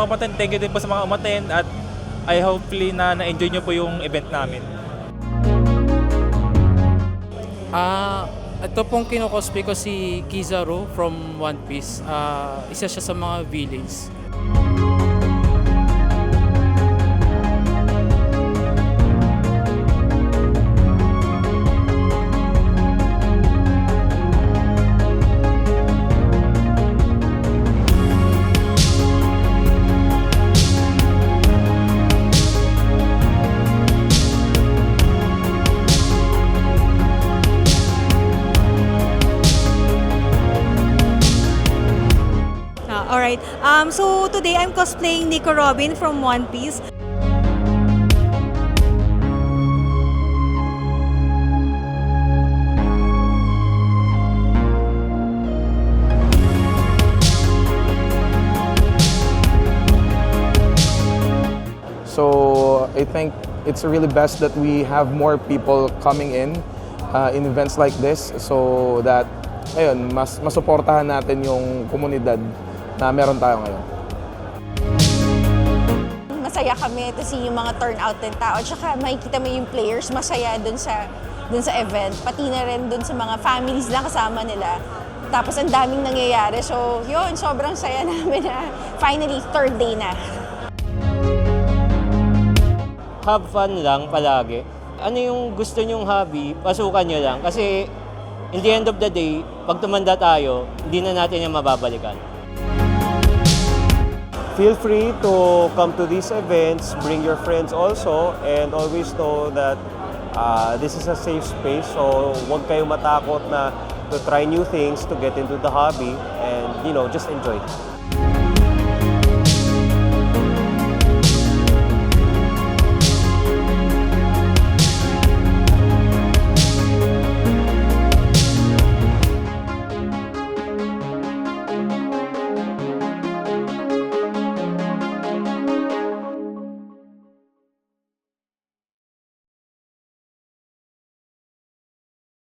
mga umaten. Thank you din po sa mga umaten at I hopefully na na-enjoy nyo po yung event namin. Ito pong kinocosplay ko si Kizaru from One Piece. Isa siya sa mga villains. Alright, so today I'm cosplaying Nico Robin from One Piece. So I think it's really best that we have more people coming in events like this so that ayun, masuportahan natin yung komunidad na meron tayo ngayon. Masaya kami to see yung mga turnout ng tao. Tsaka makikita mo yung players masaya dun sa event. Pati na rin dun sa mga families na kasama nila. Tapos ang daming nangyayari. So yun, sobrang saya namin na finally third day na. Have fun lang palagi. Ano yung gusto nyong hobby, pasukan nyo lang. Kasi in the end of the day, pag tumanda tayo, hindi na natin yung mababalikan. Feel free to come to these events, bring your friends also, and always know that this is a safe space. So huwag kayong matakot na to try new things, to get into the hobby, and just enjoy.